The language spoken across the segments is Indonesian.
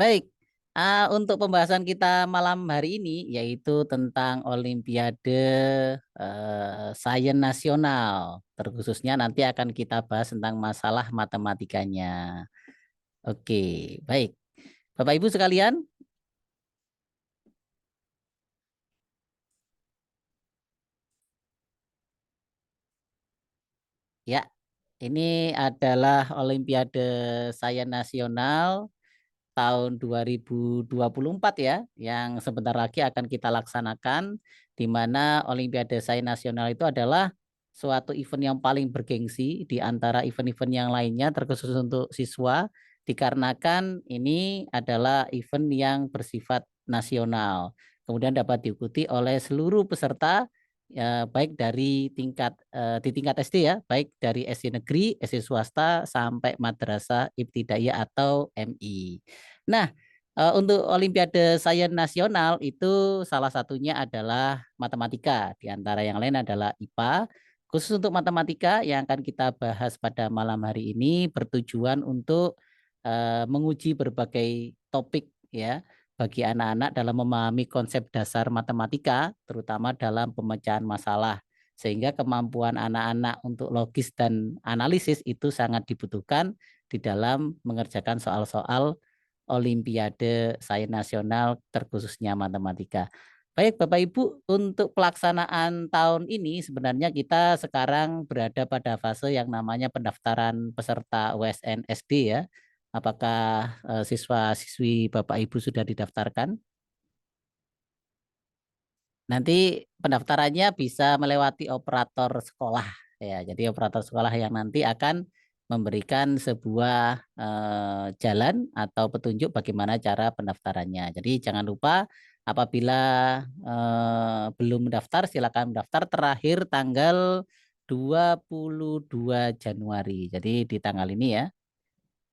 Baik, untuk pembahasan kita malam hari ini yaitu tentang Olimpiade Sains Nasional. Terkhususnya nanti akan kita bahas tentang masalah matematikanya. Oke, baik. Bapak Ibu sekalian, ya, ini adalah Olimpiade Sains Nasional tahun 2024 ya, yang sebentar lagi akan kita laksanakan, di mana Olimpiade Sains Nasional itu adalah suatu event yang paling bergengsi di antara event-event yang lainnya, terkhusus untuk siswa, dikarenakan ini adalah event yang bersifat nasional. Kemudian dapat diikuti oleh seluruh peserta, ya, baik dari di tingkat SD ya, baik dari SD negeri, SD swasta sampai madrasah ibtidaiyah atau MI. Nah, untuk Olimpiade Sains Nasional itu salah satunya adalah matematika, di antara yang lain adalah IPA. Khusus untuk matematika yang akan kita bahas pada malam hari ini bertujuan untuk menguji berbagai topik ya bagi anak-anak dalam memahami konsep dasar matematika, terutama dalam pemecahan masalah. Sehingga kemampuan anak-anak untuk logis dan analisis itu sangat dibutuhkan di dalam mengerjakan soal-soal Olimpiade Sains Nasional terkhususnya matematika. Baik Bapak Ibu, untuk pelaksanaan tahun ini sebenarnya kita sekarang berada pada fase yang namanya pendaftaran peserta USN SD ya. Apakah siswa-siswi Bapak Ibu sudah didaftarkan? Nanti pendaftarannya bisa melewati operator sekolah ya. Jadi operator sekolah yang nanti akan memberikan sebuah jalan atau petunjuk bagaimana cara pendaftarannya. Jadi jangan lupa apabila belum mendaftar silakan mendaftar terakhir tanggal 22 Januari. Jadi di tanggal ini ya.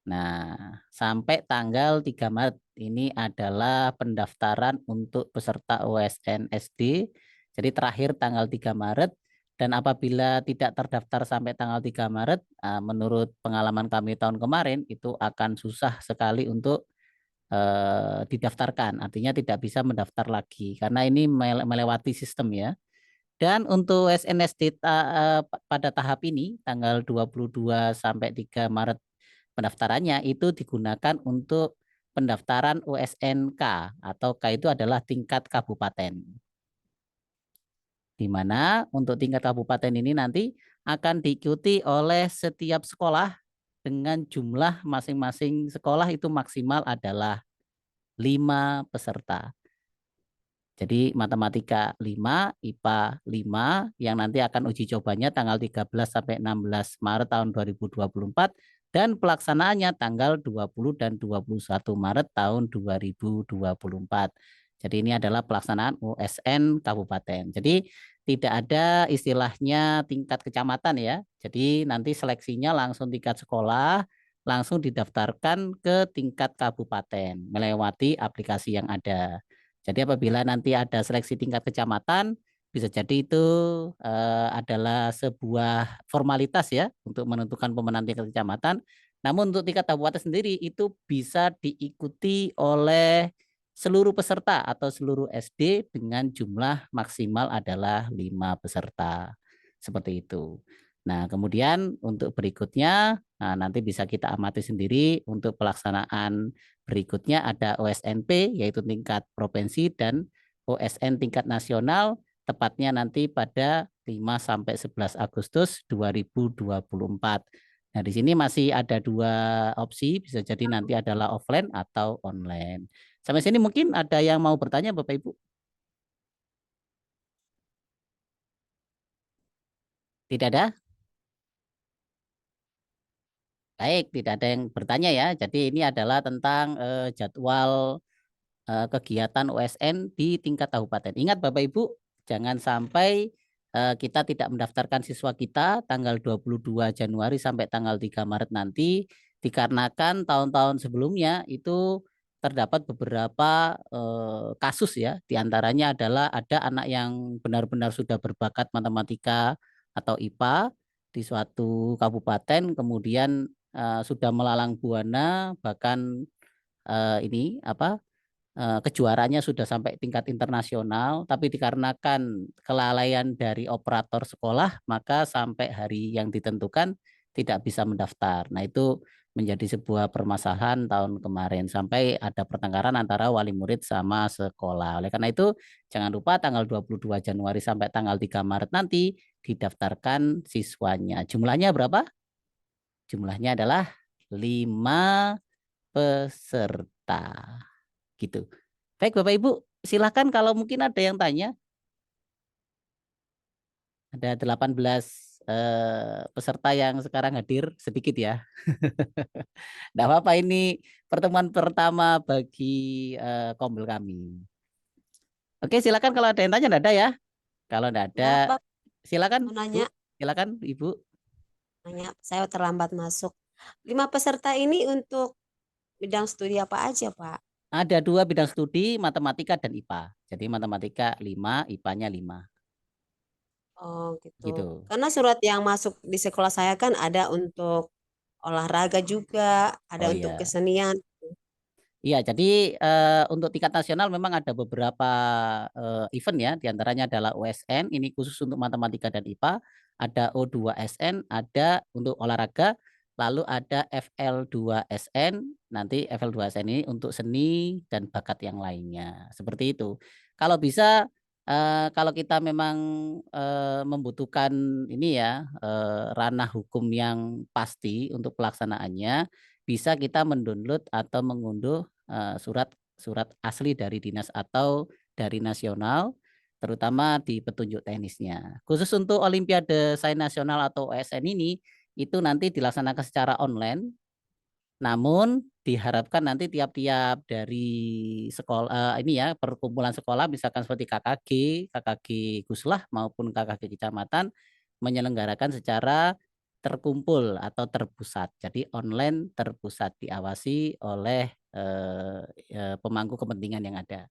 Nah, sampai tanggal 3 Maret ini adalah pendaftaran untuk peserta OSN SD. Jadi terakhir tanggal 3 Maret dan apabila tidak terdaftar sampai tanggal 3 Maret, menurut pengalaman kami tahun kemarin itu akan susah sekali untuk didaftarkan. Artinya tidak bisa mendaftar lagi karena ini melewati sistem ya. Dan untuk SNSD pada tahap ini tanggal 22 sampai 3 Maret pendaftarannya itu digunakan untuk pendaftaran USNK atau K itu adalah tingkat kabupaten. Di mana untuk tingkat kabupaten ini nanti akan diikuti oleh setiap sekolah dengan jumlah masing-masing sekolah itu maksimal adalah 5 peserta. Jadi matematika 5, IPA 5 yang nanti akan uji cobanya tanggal 13 sampai 16 Maret tahun 2024 dan pelaksanaannya tanggal 20 dan 21 Maret tahun 2024. Jadi ini adalah pelaksanaan USN kabupaten. Jadi tidak ada istilahnya tingkat kecamatan ya. Jadi nanti seleksinya langsung tingkat sekolah, langsung didaftarkan ke tingkat kabupaten melewati aplikasi yang ada. Jadi apabila nanti ada seleksi tingkat kecamatan, bisa jadi itu adalah sebuah formalitas ya untuk menentukan pemenang tingkat kecamatan. Namun untuk tingkat kabupaten sendiri itu bisa diikuti oleh seluruh peserta atau seluruh SD dengan jumlah maksimal adalah 5 peserta. Seperti itu. Nah, kemudian untuk berikutnya, nah nanti bisa kita amati sendiri untuk pelaksanaan berikutnya ada OSNP yaitu tingkat provinsi dan OSN tingkat nasional tepatnya nanti pada 5 sampai 11 Agustus 2024. Nah, di sini masih ada dua opsi, bisa jadi nanti adalah offline atau online. Sampai sini mungkin ada yang mau bertanya Bapak Ibu? Tidak ada? Baik, tidak ada yang bertanya ya. Jadi ini adalah tentang jadwal kegiatan OSN di tingkat kabupaten. Ingat Bapak Ibu, jangan sampai kita tidak mendaftarkan siswa kita tanggal 22 Januari sampai tanggal 3 Maret nanti dikarenakan tahun-tahun sebelumnya itu terdapat beberapa kasus ya. Di antaranya adalah ada anak yang benar-benar sudah berbakat matematika atau IPA di suatu kabupaten kemudian sudah melalang buana bahkan ini apa kejuaraannya sudah sampai tingkat internasional, tapi dikarenakan kelalaian dari operator sekolah, maka sampai hari yang ditentukan tidak bisa mendaftar. Nah, itu menjadi sebuah permasalahan tahun kemarin sampai ada pertengkaran antara wali murid sama sekolah. Oleh karena itu, jangan lupa tanggal 22 Januari sampai tanggal 3 Maret nanti didaftarkan siswanya. Jumlahnya berapa? Jumlahnya adalah 5 peserta. Gitu. Baik Bapak Ibu, silakan kalau mungkin ada yang tanya. Ada 18 peserta yang sekarang hadir, sedikit ya. Tidak apa-apa, ini pertemuan pertama bagi Kombel kami. Oke, silakan kalau ada yang tanya, tidak ada ya. Kalau tidak ada, Ya, Pak, silakan mau Bu, nanya, silakan Ibu. saya terlambat masuk. 5 peserta ini untuk bidang studi apa aja, Pak? Ada 2 bidang studi, matematika dan IPA. Jadi matematika 5, IPA-nya 5. Oh, gitu. Gitu. Karena surat yang masuk di sekolah saya kan ada untuk olahraga juga, ada Oh untuk iya. kesenian. Iya, jadi untuk tingkat nasional memang ada beberapa event ya, diantaranya adalah USN, ini khusus untuk matematika dan IPA, ada O2SN, ada untuk olahraga, lalu ada FL2SN, nanti FL2SN ini untuk seni dan bakat yang lainnya, seperti itu. Kalau bisa, kalau kita memang membutuhkan ini ya, ranah hukum yang pasti untuk pelaksanaannya, bisa kita mendownload atau mengunduh surat surat asli dari dinas atau dari nasional, terutama di petunjuk teknisnya. Khusus untuk Olimpiade Sains Nasional atau OSN ini, itu nanti dilaksanakan secara online, namun diharapkan nanti tiap-tiap dari sekolah ini ya, perkumpulan sekolah misalkan seperti KKG Guslah maupun KKG kecamatan menyelenggarakan secara terkumpul atau terpusat. Jadi online terpusat diawasi oleh pemangku kepentingan yang ada.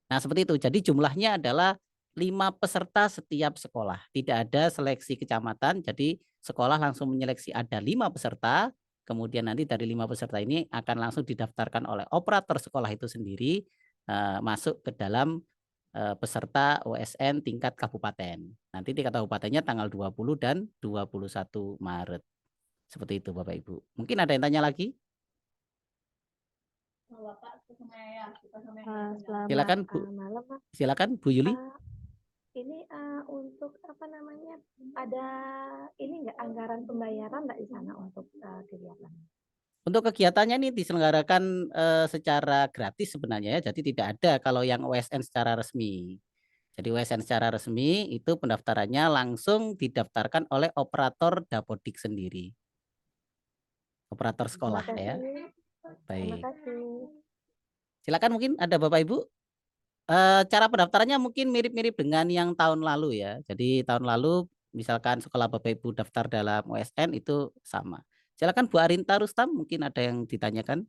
Nah, seperti itu. Jadi jumlahnya adalah 5 peserta setiap sekolah. Tidak ada seleksi kecamatan. Jadi sekolah langsung menyeleksi ada 5 peserta. Kemudian nanti dari 5 peserta ini akan langsung didaftarkan oleh operator sekolah itu sendiri masuk ke dalam peserta OSN tingkat kabupaten. Nanti tingkat kabupatennya tanggal 20 dan 21 Maret. Seperti itu Bapak Ibu. Mungkin ada yang tanya lagi? Selamat Silakan Bu. malam, Pak. Silakan Bu Yuli. Ini untuk apa namanya? Ada ini nggak anggaran pembayaran nggak di sana untuk kegiatan? Untuk kegiatannya ini diselenggarakan secara gratis sebenarnya ya. Jadi tidak ada kalau yang OSN secara resmi. Jadi OSN secara resmi itu pendaftarannya langsung didaftarkan oleh operator Dapodik sendiri. Operator Terima sekolah ya. kasih. Terima Baik. kasih. Silakan mungkin ada Bapak Ibu. Cara pendaftarannya mungkin mirip-mirip dengan yang tahun lalu ya. Jadi tahun lalu misalkan sekolah Bapak Ibu daftar dalam OSN itu sama. Silakan Bu Arinta Rustam mungkin ada yang ditanyakan.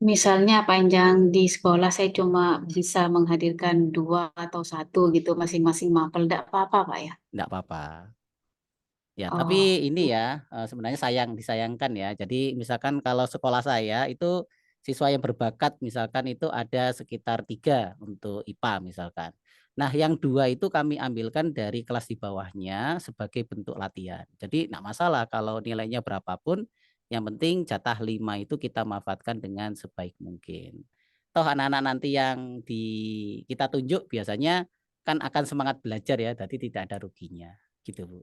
Misalnya panjang di sekolah saya cuma bisa menghadirkan 2 atau 1 gitu masing-masing mapel, enggak apa-apa Pak ya? Enggak apa-apa. Ya, Oh, tapi ini ya sebenarnya disayangkan ya. Jadi misalkan kalau sekolah saya itu siswa yang berbakat misalkan itu ada sekitar 3 untuk IPA misalkan. Nah, yang 2 itu kami ambilkan dari kelas di bawahnya sebagai bentuk latihan. Jadi enggak masalah kalau nilainya berapapun, yang penting jatah 5 itu kita manfaatkan dengan sebaik mungkin. Toh anak-anak nanti yang kita tunjuk biasanya kan akan semangat belajar ya, jadi tidak ada ruginya. Gitu, Bu.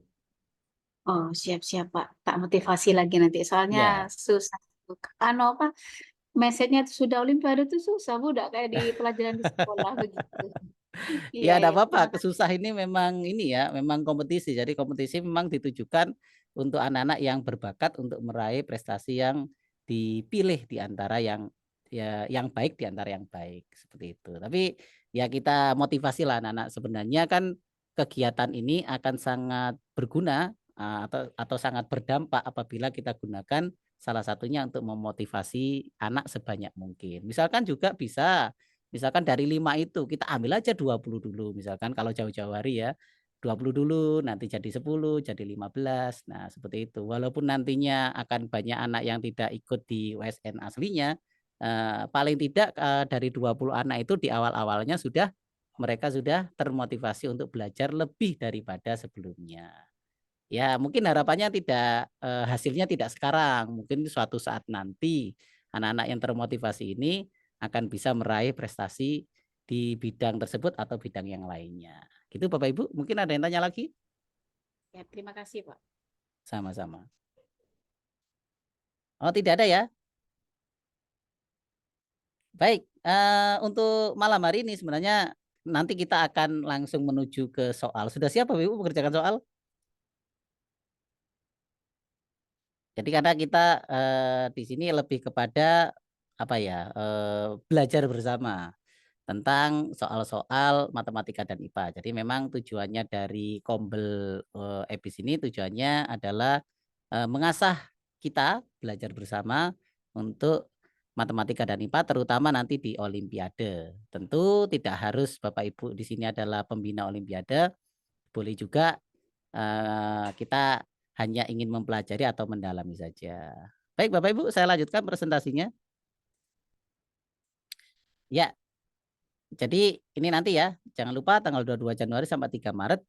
oh siap-siap Pak. Tak motivasi lagi nanti soalnya Ya. susah. Apa mindsetnya sudah olimpiade itu susah Bu, enggak kayak di pelajaran di sekolah begitu. Iya Ya, ada ya, terima apa-apa. kasih. Kesusah ini memang ini ya, memang kompetisi. Jadi kompetisi memang ditujukan untuk anak-anak yang berbakat untuk meraih prestasi yang dipilih di antara yang baik di antara yang baik seperti itu. Tapi ya kita motivasi lah anak-anak. Sebenarnya kan kegiatan ini akan sangat berguna atau sangat berdampak apabila kita gunakan salah satunya untuk memotivasi anak sebanyak mungkin. Misalkan juga bisa. Misalkan dari 5 itu kita ambil aja 20 dulu misalkan kalau jauh-jauh hari ya, 20 dulu nanti jadi 10 jadi 15. Nah, seperti itu. Walaupun nantinya akan banyak anak yang tidak ikut di USN aslinya, paling tidak dari 20 anak itu di awal-awalnya mereka sudah termotivasi untuk belajar lebih daripada sebelumnya. Ya, mungkin harapannya tidak hasilnya tidak sekarang, mungkin suatu saat nanti anak-anak yang termotivasi ini akan bisa meraih prestasi di bidang tersebut atau bidang yang lainnya. Gitu Bapak Ibu, mungkin ada yang tanya lagi? Ya, terima kasih, Pak. Sama-sama. Oh, tidak ada ya? Baik, untuk malam hari ini sebenarnya nanti kita akan langsung menuju ke soal. Sudah siap Bapak Ibu mengerjakan soal? Jadi karena kita di sini lebih kepada apa ya, belajar bersama tentang soal-soal matematika dan IPA. Jadi memang tujuannya dari Kombel EBIS ini tujuannya adalah mengasah kita belajar bersama untuk matematika dan IPA terutama nanti di Olimpiade. Tentu tidak harus Bapak Ibu di sini adalah pembina Olimpiade, boleh juga kita hanya ingin mempelajari atau mendalami saja. Baik Bapak Ibu, saya lanjutkan presentasinya. Ya, jadi ini nanti ya, jangan lupa tanggal 22 Januari sampai 3 Maret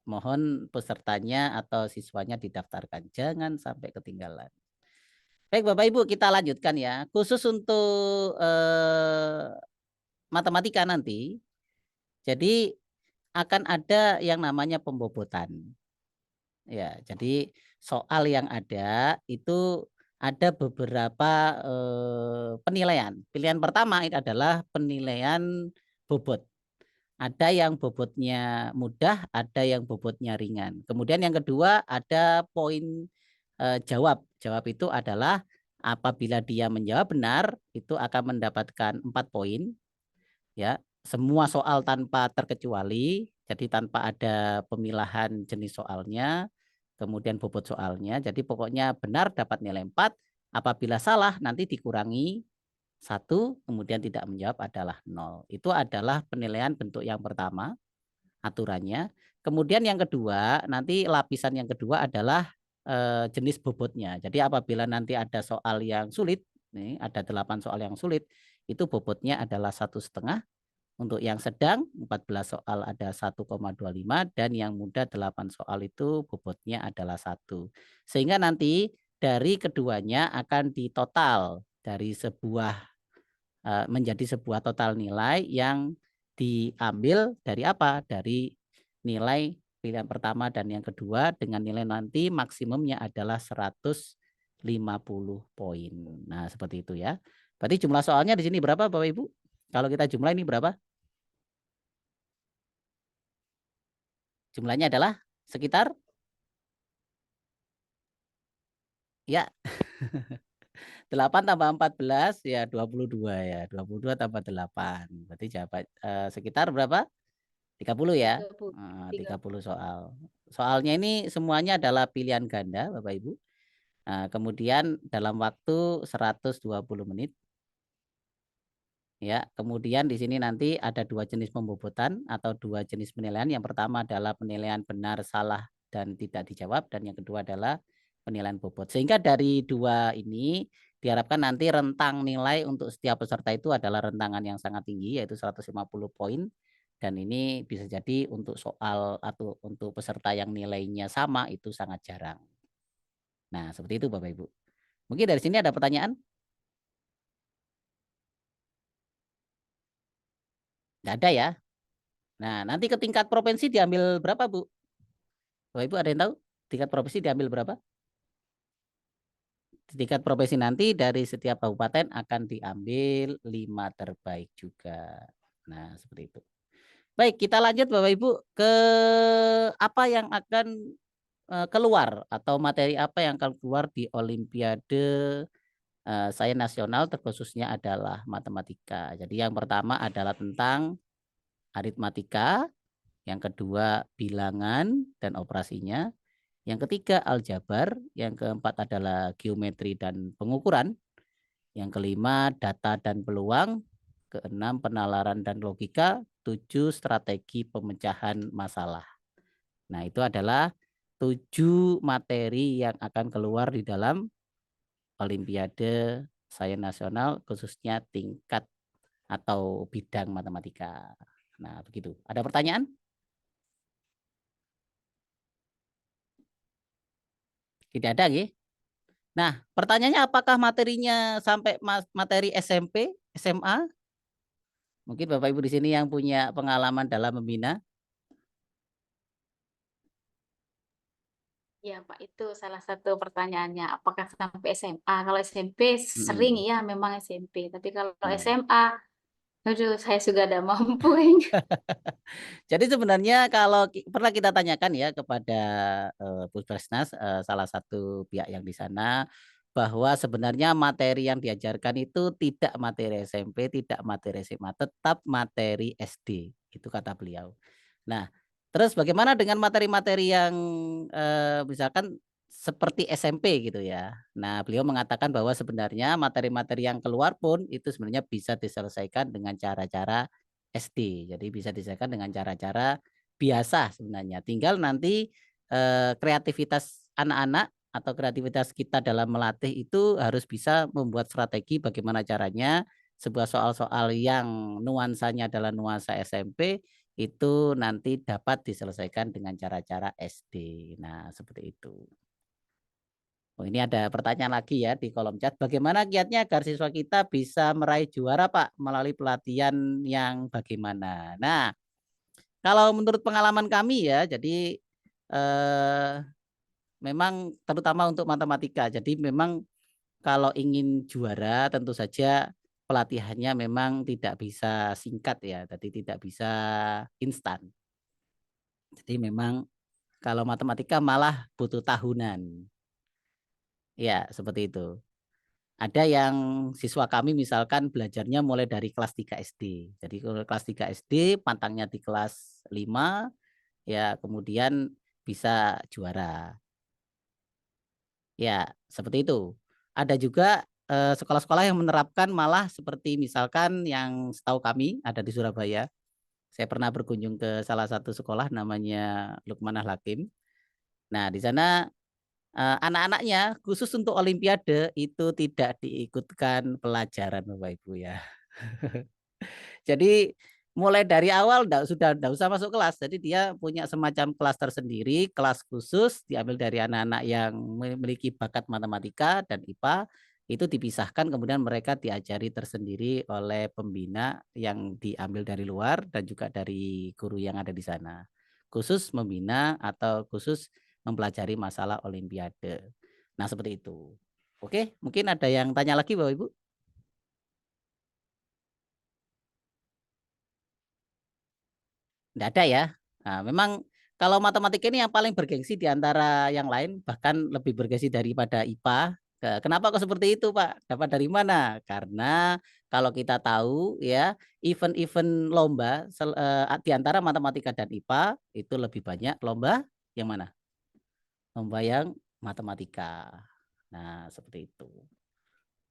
mohon pesertanya atau siswanya didaftarkan. Jangan sampai ketinggalan. Baik Bapak Ibu, kita lanjutkan ya. Khusus untuk matematika nanti, jadi akan ada yang namanya pembobotan. Ya, jadi soal yang ada itu ada beberapa penilaian. Pilihan pertama itu adalah penilaian bobot. Ada yang bobotnya mudah, ada yang bobotnya ringan. Kemudian yang kedua ada poin jawab. Jawab itu adalah apabila dia menjawab benar itu akan mendapatkan 4 poin. Ya, semua soal tanpa terkecuali. Jadi tanpa ada pemilahan jenis soalnya, kemudian bobot soalnya. Jadi pokoknya benar dapat nilai 4. Apabila salah nanti dikurangi 1, kemudian tidak menjawab adalah 0. Itu adalah penilaian bentuk yang pertama, aturannya. Kemudian yang kedua, nanti lapisan yang kedua adalah jenis bobotnya. Jadi apabila nanti ada soal yang sulit, nih ada 8 soal yang sulit, itu bobotnya adalah 1,5. Untuk yang sedang 14 soal ada 1,25 dan yang mudah 8 soal itu bobotnya adalah 1. Sehingga nanti dari keduanya akan ditotal dari sebuah menjadi sebuah total nilai yang diambil dari apa? Dari nilai pilihan pertama dan yang kedua dengan nilai nanti maksimumnya adalah 150 poin. Nah, seperti itu ya. Berarti jumlah soalnya di sini berapa Bapak Ibu? Kalau kita jumlah ini berapa? Jumlahnya adalah sekitar ya 8 tambah 14 ya 22 ya. 22 tambah 8. Berarti jawaban sekitar berapa? 30 ya. 30 soal. Soalnya ini semuanya adalah pilihan ganda Bapak Ibu. Kemudian dalam waktu 120 menit. Ya, kemudian di sini nanti ada 2 jenis pembobotan atau 2 jenis penilaian. Yang pertama adalah penilaian benar, salah, dan tidak dijawab. Dan yang kedua adalah penilaian bobot. Sehingga dari 2 ini diharapkan nanti rentang nilai untuk setiap peserta itu adalah rentangan yang sangat tinggi, yaitu 150 poin. Dan ini bisa jadi untuk soal atau untuk peserta yang nilainya sama itu sangat jarang. Nah, seperti itu Bapak Ibu. Mungkin dari sini ada pertanyaan? Nggak ada ya? Nah, nanti ke tingkat provinsi diambil berapa, Bu? Bapak Ibu ada yang tahu? Tingkat provinsi diambil berapa? Di tingkat provinsi nanti dari setiap kabupaten akan diambil 5 terbaik juga. Nah, seperti itu. Baik, kita lanjut Bapak Ibu ke apa yang akan keluar atau materi apa yang akan keluar di Olimpiade Sains Nasional terkhususnya adalah matematika. Jadi yang pertama adalah tentang aritmatika, yang kedua bilangan dan operasinya, yang ketiga aljabar, yang keempat adalah geometri dan pengukuran, yang kelima data dan peluang, keenam penalaran dan logika, 7 strategi pemecahan masalah. Nah, itu adalah 7 materi yang akan keluar di dalam Olimpiade Sains nasional khususnya tingkat atau bidang matematika. Nah, begitu. Ada pertanyaan? Tidak ada, nggih? Nah, pertanyaannya apakah materinya sampai materi SMP, SMA? Mungkin Bapak Ibu di sini yang punya pengalaman dalam membina. Ya, Pak, itu salah satu pertanyaannya. Apakah sampai SMA? Kalau SMP sering ya, memang SMP. Tapi kalau SMA, aduh, saya juga ada mampu. Jadi sebenarnya kalau pernah kita tanyakan ya kepada Puskesmas, salah satu pihak yang di sana, bahwa sebenarnya materi yang diajarkan itu tidak materi SMP, tidak materi SMA, tetap materi SD. Itu kata beliau. Nah, terus bagaimana dengan materi-materi yang misalkan seperti SMP gitu ya. Nah, beliau mengatakan bahwa sebenarnya materi-materi yang keluar pun itu sebenarnya bisa diselesaikan dengan cara-cara SD. Jadi bisa diselesaikan dengan cara-cara biasa sebenarnya. Tinggal nanti kreativitas anak-anak atau kreativitas kita dalam melatih itu harus bisa membuat strategi bagaimana caranya sebuah soal-soal yang nuansanya adalah nuansa SMP itu nanti dapat diselesaikan dengan cara-cara SD. Nah, seperti itu. Oh, ini ada pertanyaan lagi ya di kolom chat. Bagaimana kiatnya agar siswa kita bisa meraih juara, Pak, melalui pelatihan yang bagaimana? Nah, kalau menurut pengalaman kami ya, jadi memang terutama untuk matematika. Jadi memang kalau ingin juara tentu saja pelatihannya memang tidak bisa singkat ya, jadi tidak bisa instan. Jadi memang kalau matematika malah butuh tahunan. Ya, seperti itu. Ada yang siswa kami misalkan belajarnya mulai dari kelas 3 SD. Jadi kalau kelas 3 SD pantangnya di kelas 5 ya kemudian bisa juara. Ya, seperti itu. Ada juga sekolah-sekolah yang menerapkan malah seperti misalkan yang setahu kami ada di Surabaya. Saya pernah berkunjung ke salah satu sekolah namanya Lukmanah Hakim. Nah, di sana anak-anaknya khusus untuk olimpiade itu tidak diikutkan pelajaran Bapak Ibu ya. Jadi mulai dari awal enggak usah masuk kelas. Jadi dia punya semacam kelas tersendiri, kelas khusus diambil dari anak-anak yang memiliki bakat matematika dan IPA itu dipisahkan kemudian mereka diajari tersendiri oleh pembina yang diambil dari luar dan juga dari guru yang ada di sana. Khusus membina atau khusus mempelajari masalah olimpiade. Nah, seperti itu. Oke, mungkin ada yang tanya lagi Bapak Ibu? Enggak ada ya. Nah, memang kalau matematika ini yang paling bergengsi di antara yang lain, bahkan lebih bergengsi daripada IPA. Kenapa kok seperti itu, Pak? Dapat dari mana? Karena kalau kita tahu ya, event-event lomba di antara matematika dan IPA itu lebih banyak lomba yang mana? Lomba yang matematika. Nah, seperti itu.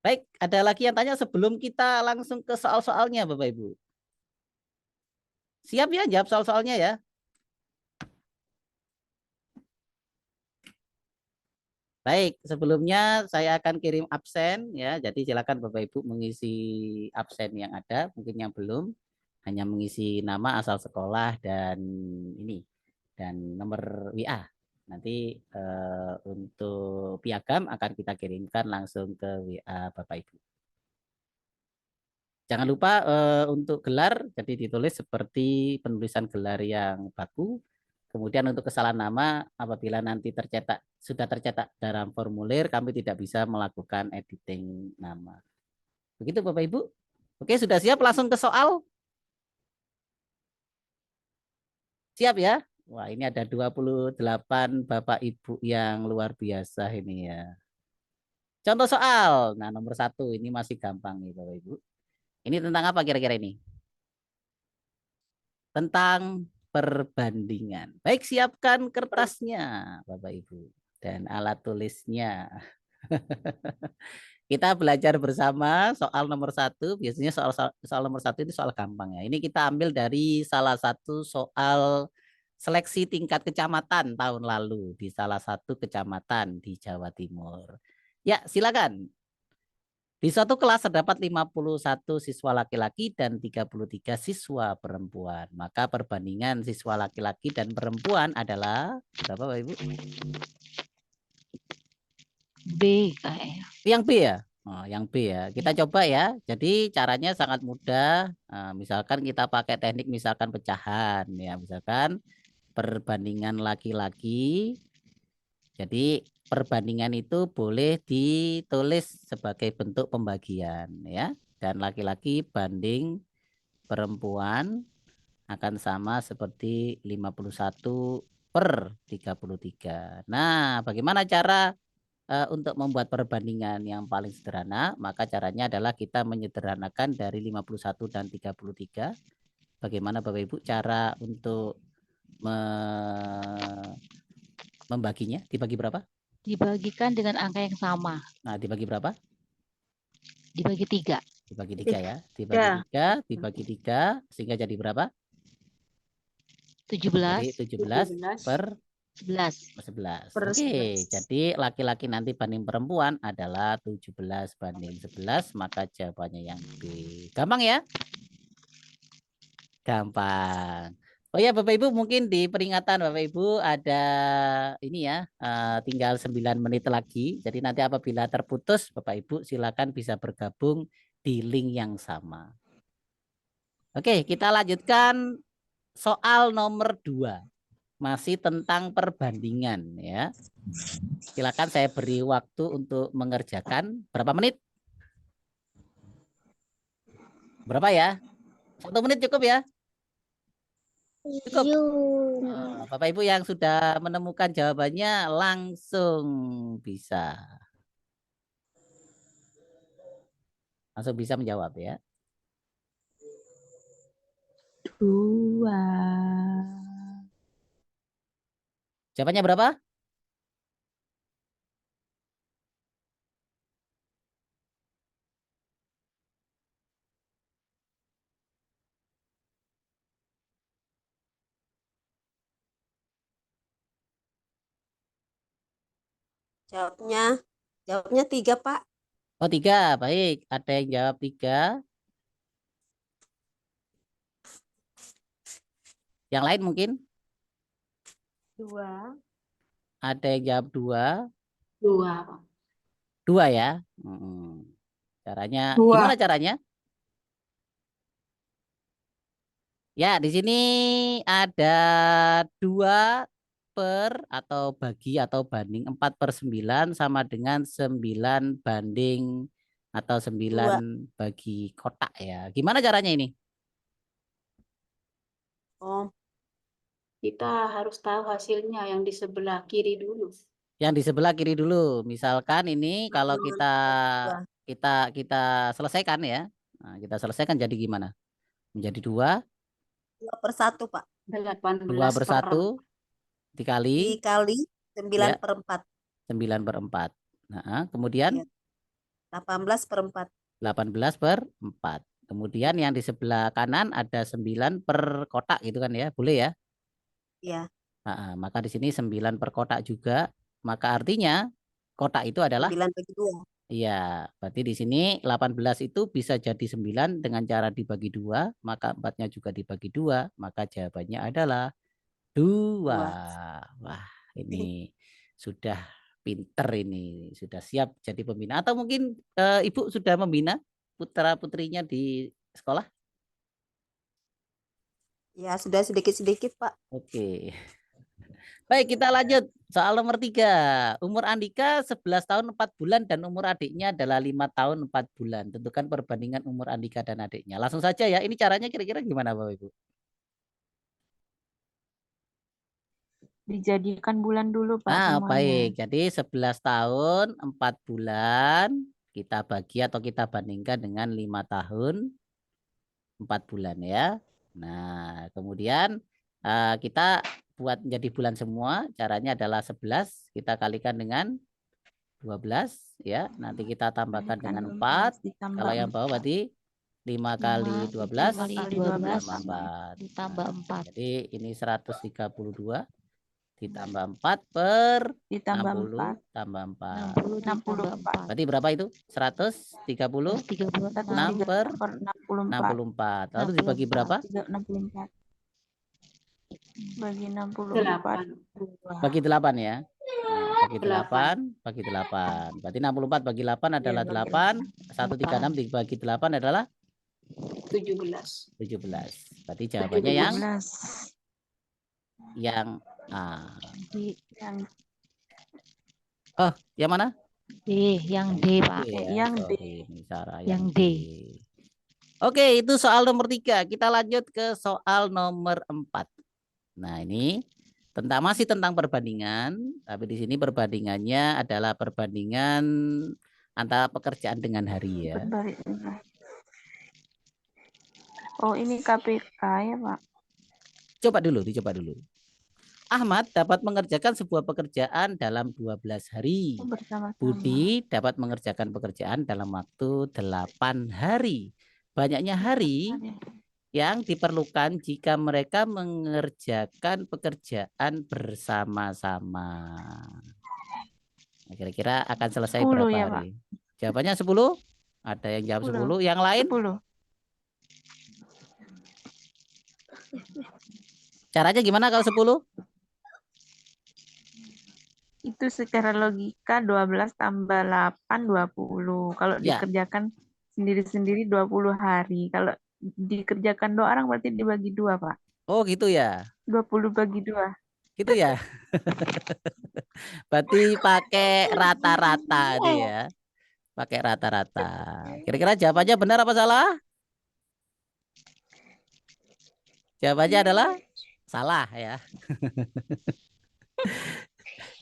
Baik, ada lagi yang tanya sebelum kita langsung ke soal-soalnya, Bapak Ibu. Siap ya jawab soal-soalnya ya? Baik, sebelumnya saya akan kirim absen ya. Jadi silakan Bapak Ibu mengisi absen yang ada, mungkin yang belum hanya mengisi nama, asal sekolah dan ini dan nomor WA. Nanti untuk piagam akan kita kirimkan langsung ke WA Bapak Ibu. Jangan lupa untuk gelar jadi ditulis seperti penulisan gelar yang baku. Kemudian untuk kesalahan nama apabila nanti sudah tercetak dalam formulir kami tidak bisa melakukan editing nama. Begitu Bapak Ibu. Oke, sudah siap langsung ke soal? Siap ya? Wah, ini ada 28 Bapak Ibu yang luar biasa ini ya. Contoh soal. Nah, nomor 1 ini masih gampang nih Bapak Ibu. Ini tentang apa kira-kira ini? Tentang perbandingan. Baik, siapkan kertasnya Bapak Ibu dan alat tulisnya. Kita belajar bersama soal nomor 1. Biasanya soal nomor 1 itu soal gampang ya. Ini kita ambil dari salah satu soal seleksi tingkat kecamatan tahun lalu di salah satu kecamatan di Jawa Timur. Ya, silakan. Di suatu kelas terdapat 51 siswa laki-laki dan 33 siswa perempuan. Maka perbandingan siswa laki-laki dan perempuan adalah berapa Bapak Ibu? B kayaknya. Yang B ya? Oh, yang B ya. Kita coba ya. Jadi caranya sangat mudah. Nah, misalkan kita pakai teknik misalkan pecahan ya. Misalkan perbandingan laki-laki. Jadi perbandingan itu boleh ditulis sebagai bentuk pembagian ya. Dan laki-laki banding perempuan akan sama seperti 51/33. Nah, bagaimana cara untuk membuat perbandingan yang paling sederhana? Maka caranya adalah kita menyederhanakan dari 51 dan 33. Bagaimana Bapak Ibu cara untuk membaginya? Dibagi berapa? Dibagikan dengan angka yang sama. Nah, dibagi berapa? Dibagi 3. Dibagi 3 ya. Dibagi 3 sehingga jadi berapa? 17 Jadi 17/11. Oke, jadi laki-laki nanti banding perempuan adalah 17/11, maka jawabannya yang B. Gampang ya? Gampang. Oh ya Bapak Ibu, mungkin di peringatan Bapak Ibu ada ini ya, tinggal 9 menit lagi. Jadi nanti apabila terputus Bapak Ibu silakan bisa bergabung di link yang sama. Oke, kita lanjutkan soal nomor 2. Masih tentang perbandingan ya. Silakan saya beri waktu untuk mengerjakan. Berapa menit? Berapa ya? 1 menit cukup ya? Cukup. Bapak Ibu yang sudah menemukan jawabannya langsung bisa. Langsung bisa menjawab ya. 2. Jawabannya berapa? Jawabnya 3, Pak. Oh 3, baik. Ada yang jawab 3. Yang lain mungkin? 2. Ada yang jawab 2. 2. 2 ya. Caranya gimana caranya? Ya, di sini ada 2 per atau bagi atau banding 4/9 sama dengan 9 banding atau 9 bagi kotak ya. Gimana caranya ini? Oh, Kita harus tahu hasilnya yang di sebelah kiri dulu. Yang di sebelah kiri dulu. Misalkan ini kalau kita selesaikan ya. Nah, kita selesaikan jadi gimana? Menjadi 2. 2/1, Pak. 2/1 dikali 9/4. 9/4. Nah, kemudian 18/4. 18/4. Kemudian yang di sebelah kanan ada 9 per kotak gitu kan ya. Boleh ya? Iya. Maka di sini 9 per kotak juga. Maka artinya kotak itu adalah 9/2. iya, berarti di sini 18 itu bisa jadi 9 dengan cara dibagi 2, maka 4-nya juga dibagi 2, maka jawabannya adalah 2. Wah, ini sudah pinter ini, sudah siap jadi pembina. Atau mungkin Ibu sudah membina putra-putrinya di sekolah? Ya, sudah sedikit-sedikit, Pak. Oke. Baik, kita lanjut. Soal nomor 3. Umur Andika 11 tahun 4 bulan dan umur adiknya adalah 5 tahun 4 bulan. Tentukan perbandingan umur Andika dan adiknya. Langsung saja ya. Ini caranya kira-kira gimana Bapak Ibu? Dijadikan bulan dulu, Pak, semuanya. Baik. Jadi 11 tahun 4 bulan kita bagi atau kita bandingkan dengan 5 tahun 4 bulan ya. Nah, kemudian kita buat menjadi bulan semua. Caranya adalah 11 kita kalikan dengan 12 ya. Nanti kita tambahkan dengan 4. Kalau yang bawah berarti 5 kali 12 kali 12 tambah 4. ditambah 4. Jadi ini 132 ditambah 4 per Ditambah 60 4. tambah 4. 60 ditambah 4. Berarti berapa itu? 136 136 per 64. 64. Lalu dibagi berapa? 64. Bagi 64. 8. Bagi 8 ya. Nah, bagi 8. 8, bagi 8. Berarti 64 bagi 8 adalah bagi 8. 136 dibagi 8 adalah 17. 17. Berarti jawabannya yang 17. A. Yang Oh, yang mana? D, yang D, Pak. D ya. yang D. Sorry, ini Sarah, Yang yang D. Oke, itu soal nomor 3. Kita lanjut ke soal nomor 4. Nah, ini masih tentang perbandingan, tapi di sini perbandingannya adalah perbandingan antara pekerjaan dengan hari ya. Oh, ini KPK ya, Pak. Dicoba dulu. Ahmad dapat mengerjakan sebuah pekerjaan dalam 12 hari. Bersama-sama. Budi dapat mengerjakan pekerjaan dalam waktu 8 hari. Banyaknya hari yang diperlukan jika mereka mengerjakan pekerjaan bersama-sama. Nah, kira-kira akan selesai 10 berapa ya, hari? Jawabannya 10? Ada yang jawab 10, yang lain? 10. Caranya gimana kalau 10? Itu secara logika 12 tambah 8, 20. Kalau Ya. dikerjakan sendiri-sendiri 20 hari. Kalau dikerjakan 2 orang berarti dibagi 2, Pak. Oh gitu ya. 20 bagi 2. Gitu ya. Berarti pakai rata-rata nih ya. Pakai rata-rata. Kira-kira jawabannya benar apa salah? Jawabannya adalah salah ya.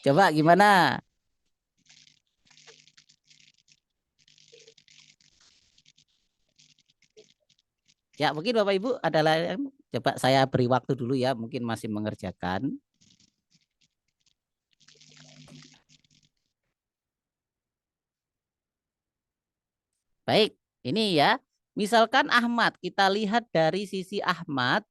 Coba gimana? Ya mungkin Bapak Ibu adalah coba saya beri waktu dulu ya, mungkin masih mengerjakan. Baik, ini ya. Misalkan Ahmad, kita lihat dari sisi Ahmad,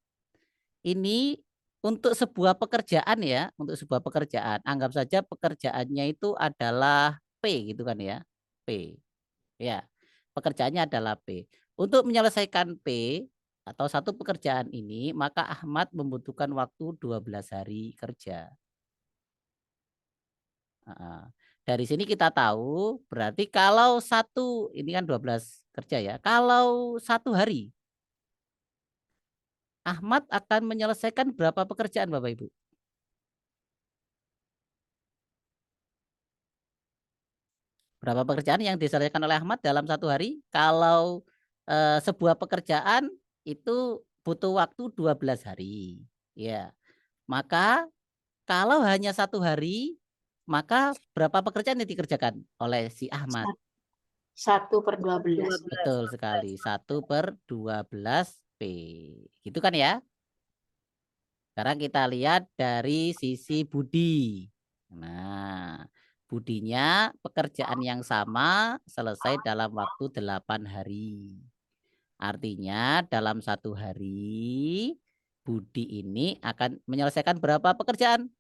ini untuk sebuah pekerjaan ya, untuk sebuah pekerjaan. Anggap saja pekerjaannya itu adalah P gitu kan ya, P. Ya, pekerjaannya adalah P. Untuk menyelesaikan P atau satu pekerjaan ini, maka Ahmad membutuhkan waktu 12 hari kerja. Dari sini kita tahu berarti kalau satu, ini kan 12 kerja ya. Kalau 1 hari, Ahmad akan menyelesaikan berapa pekerjaan Bapak Ibu? Berapa pekerjaan yang diselesaikan oleh Ahmad dalam 1 hari? Kalau sebuah pekerjaan itu butuh waktu 12 hari. Ya. Maka kalau hanya 1 hari, maka berapa pekerjaan yang dikerjakan oleh si Ahmad? 1/12. Betul sekali. 1/12 P. Gitu kan ya? Sekarang kita lihat dari sisi Budi. Nah, Budinya pekerjaan yang sama selesai dalam waktu 8 hari. Artinya dalam 1 hari Budi ini akan menyelesaikan berapa pekerjaan?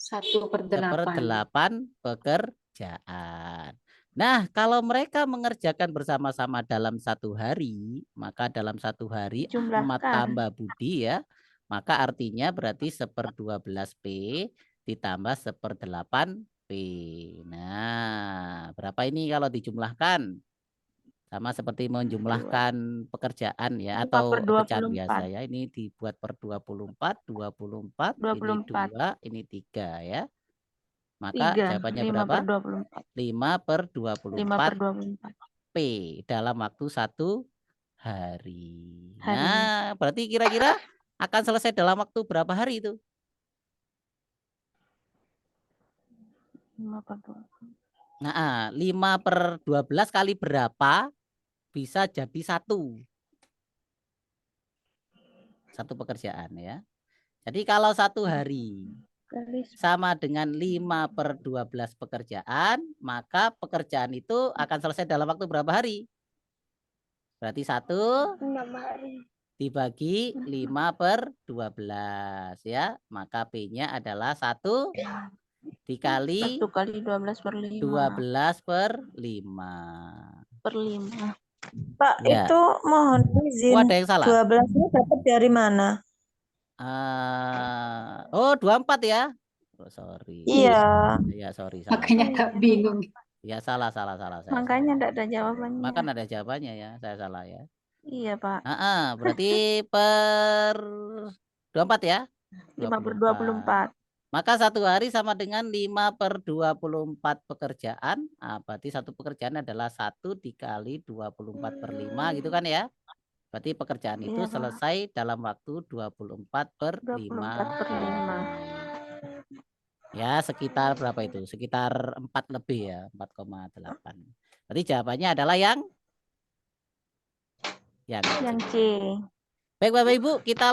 1/8. Pekerjaan. Nah, kalau mereka mengerjakan bersama-sama dalam 1 hari, maka dalam 1 hari Ahmad tambah Budi ya, maka artinya berarti 1/12 P ditambah 1/8 P. Nah, berapa ini kalau dijumlahkan? Sama seperti menjumlahkan pekerjaan ya, atau pecahan biasa ya. Ini dibuat per 24, 24, ini 2, ini 3 ya. Maka jawabannya berapa? 5/24 P dalam waktu 1 hari. Nah, berarti kira-kira akan selesai dalam waktu berapa hari itu? 5/12. Nah, 5/12 kali berapa bisa jadi 1 pekerjaan ya. Jadi kalau 1 hari sama dengan 5/12 pekerjaan, maka pekerjaan itu akan selesai dalam waktu berapa hari? Berarti 1, 6 hari. dibagi 5/12 ya. Maka P-nya adalah 1 dikali 1 kali 12/5 12/5. per 5. Pak, Ya. itu mohon izin. Oh, ada yang salah. 12 ini dapat dari mana? Oh, 24 ya. Oh, sorry. Iya. Ya, sorry. Salah. Makanya agak bingung. Ya, salah. Saya Makanya salah. enggak ada jawabannya. Makan ada jawabannya ya. Saya salah ya. Iya, Pak. Berarti per 24 ya. 5/24. Maka 1 hari sama dengan 5/24 pekerjaan. Berarti satu pekerjaan adalah 1 dikali 24/5 gitu kan ya. Berarti pekerjaan itu Iya, Pak. selesai dalam waktu 24/5. 24/5. Ya, sekitar berapa itu? Sekitar 4 lebih ya, 4,8. Berarti jawabannya adalah yang Yang C. Baik Bapak Ibu, kita